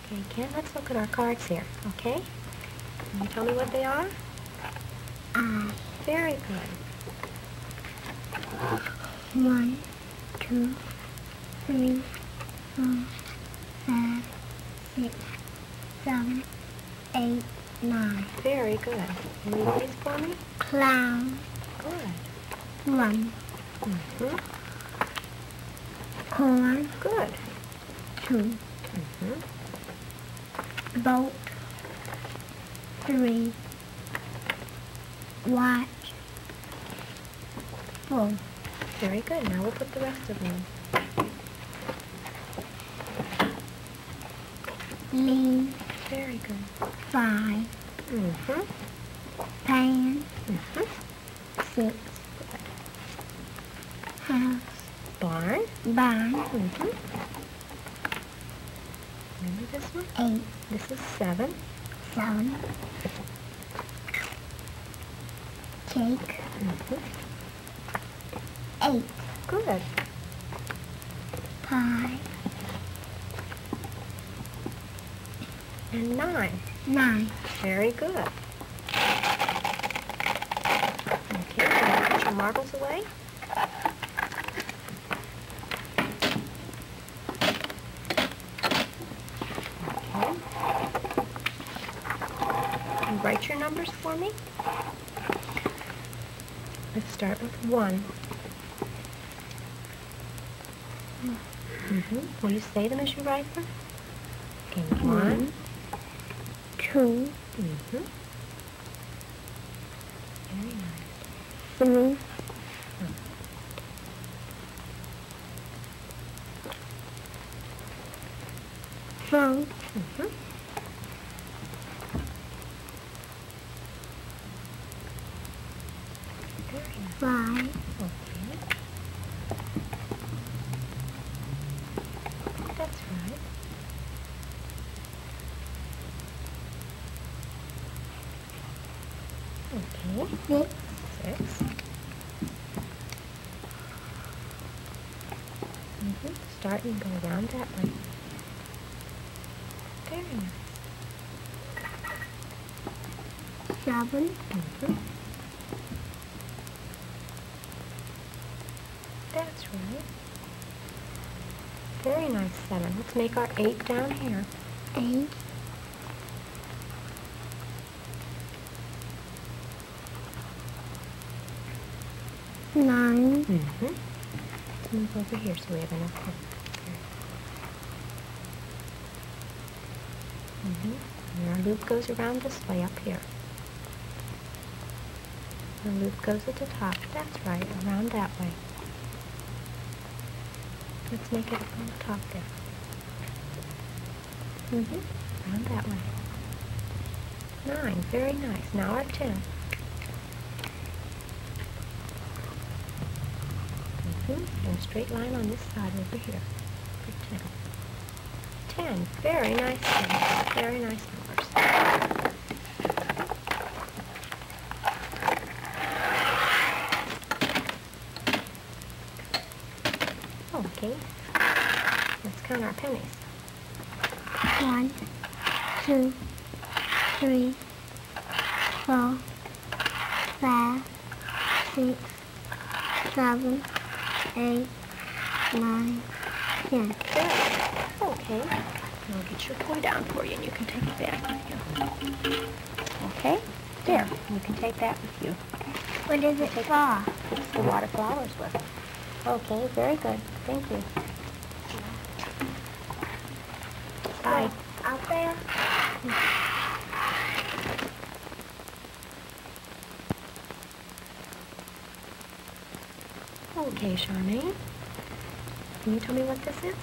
Okay, Ken, let's look at our cards here, okay? Can you tell me what they are? Very good. 1, 2, 3, 4, 5, 6, 7, 8, 9. Very good. Read these for me? Clown. Good. 1. Mm-hmm. Corn. Good. 2. Mm-hmm. Boat. 3. Watch. 4. Very good. Now we'll put the rest of them. Lean. Very good. 5. Mm-hmm. Pan. Mm-hmm. 6. House. Barn. Barn. Mm-hmm. Remember this one? 8. This is 7. 7. Cake. Mm-hmm. 8. Good. Pie. And 9. 9. Very good. Okay, can you put your marbles away? Okay. Can you write your numbers for me? Let's start with 1. Mm-hmm. Will you say them as you write them? Okay, 1. 2. Mm-hmm. Very nice. 3. 4. Mm-hmm. Very nice. 5. Okay. That's right. Okay. 6. 6. Mm-hmm. Start and go around that way. Very nice. 7. Mm-hmm. That's right. Very nice, 7. Let's make our 8 down here. 8. 9. Mm-hmm. Let's move over here so we have enough room. Mm-hmm. And our loop goes around this way up here. The loop goes at the top. That's right, around that way. Let's make it on the top there. Mm-hmm. Around that way. 9. Very nice. Now our 10. Mm-hmm. And a straight line on this side over here for 10. 10. Very nice. 10. Very nice numbers. Okay. Let's count our pennies. 1, 2, 3, 4, 5, 6, 7, 8, 9, 10. Good. Okay. I'll get your toy down for you and you can take it back with you. Okay? There. You can take that with you. What is it for? It's the water flowers with it. Okay, very good. Thank you. Bye. Out there? Okay, Charmaine. Can you tell me what this is?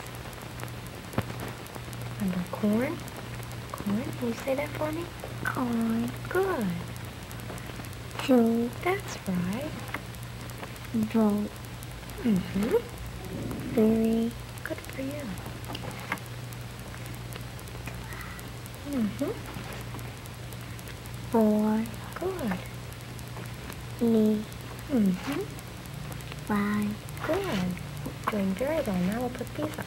Under corn? Corn? Can you say that for me? Corn. Good. 2. That's right. Vote. Mm-hmm. 3. Good for you. Mm-hmm. 4. Good. Knee. Mm-hmm. 5. Good. Doing very well. Now we'll put these up.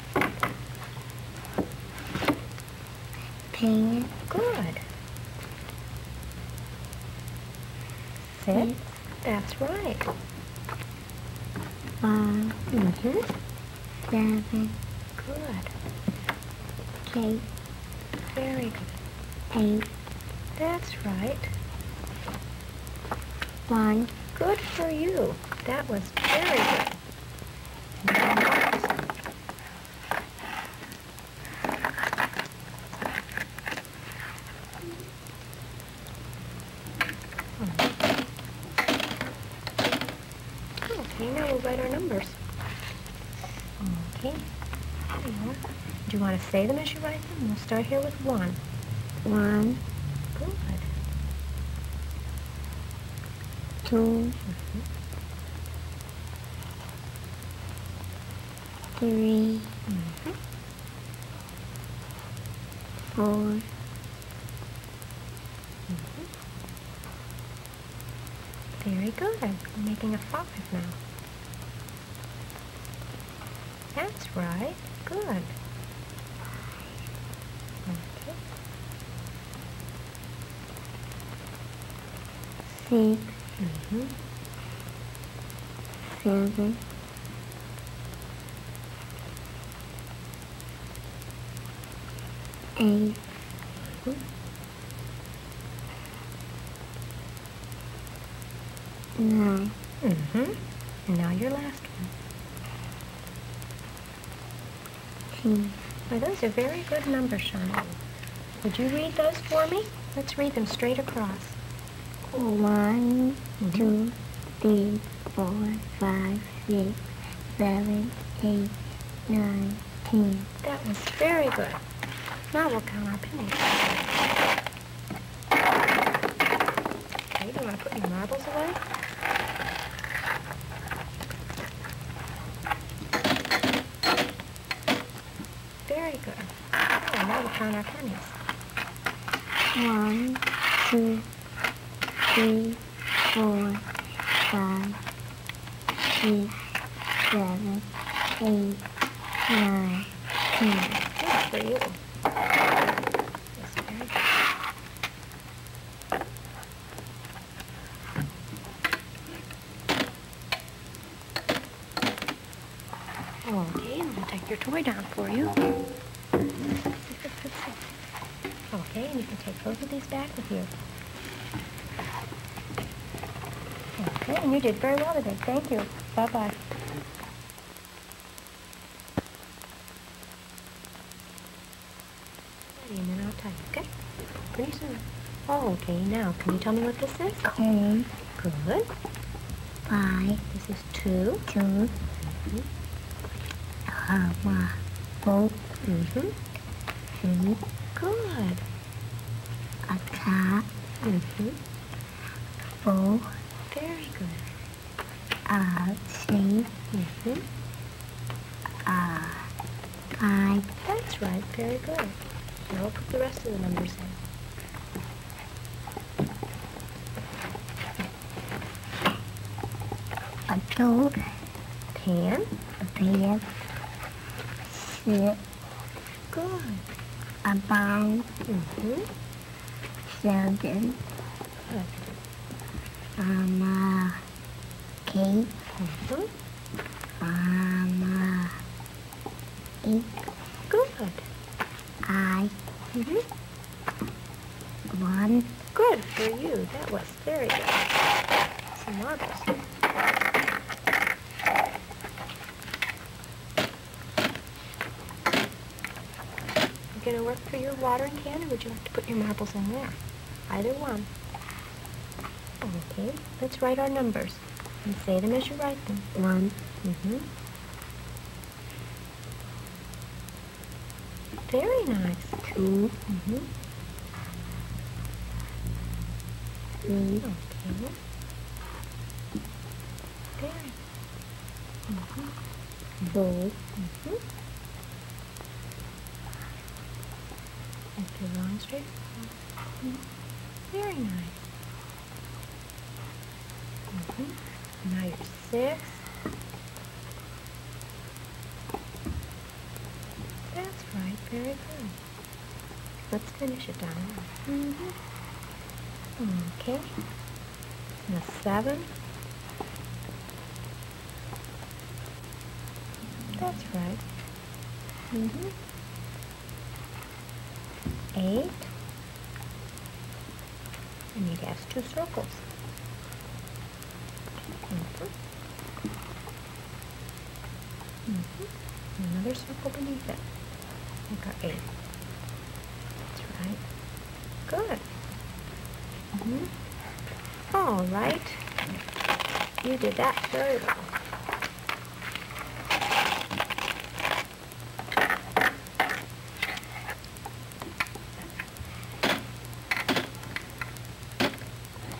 10, Good. 6. That's right. 5, Mm-hmm. 7, Good. 8, Very good. 8, That's right. 1, Good for you. That was very good. Okay, now we'll write our numbers. Okay. There you are. Do you want to say them as you write them? We'll start here with 1. 1, Good. 2, 3, Mm-hmm. 4, Very good. We're making a 5 now. That's right. Good. Okay. 6, Mm-hmm. 7, 8, 9, Mm-hmm. And now your last one. 10. Well, those are very good numbers, Shauna. Would you read those for me? Let's read them straight across. 1, Mhm. 2, 3, 4, 5, 6, 7, 8, 9, 10. That was very good. Now we'll count our pennies. Okay, do you want to put your marbles away? Very good. Oh, now we'll count our pennies. 1, 2, 3, 4, 5, 6, 7, 8, 9, 10. Good for you. Yes, very good. Okay, and we'll take your toy down for you. Okay, and you can take both of these back with you. Okay, and you did very well today. Thank you. Bye-bye. And then I'll tell you, okay? Pretty soon. Oh, okay, now, can you tell me what this is? 10, Good. 5, This is 2. 2, 4, Mm-hmm. 3, Good. a cat, Mm-hmm. 4, Very good. 6, Mm-hmm. 5, That's right. Very good. Now we'll put the rest of the numbers in. a 2, 10. a 5, 6, Good. a 5, Mm-hmm. 7, Good. 8, Mm-hmm. 8, Good. I, Mm-hmm. 1, Good for you. That was very good. Some marbles. You gonna work for your watering can, or would you like to put your marbles in there? Either one. Okay, let's write our numbers and say them as you write them. 1, Mm-hmm. Very nice. 2, Mm-hmm. 3, Okay. Very. Mm-hmm. 4, Mm-hmm. Make your line straight. Mm-hmm. Very nice. Mm-hmm. Now you're 6. That's right. Very good. Let's finish it, darling. Okay. And a 7. That's right. 8. And it has 2 circles. Another circle beneath it. Like our 8. That's right. Good. All right. You did that very well.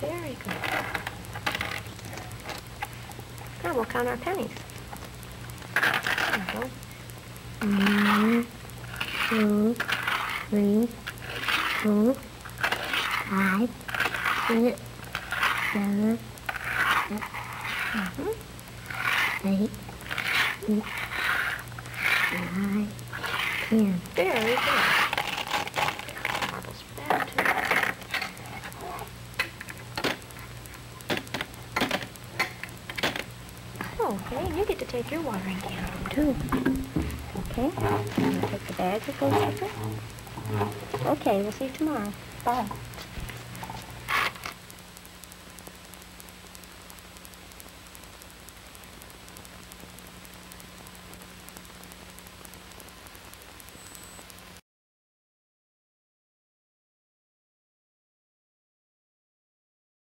Very good. Now we'll count our pennies. There we go. 1, 2, 3, 4, 5, 6, 7, 8, 9, 10. Very good. Marbles for that too. Okay, you get to take your watering can home too. Okay, I'm going to take the bag that goes with it. Okay, we'll see you tomorrow. Bye.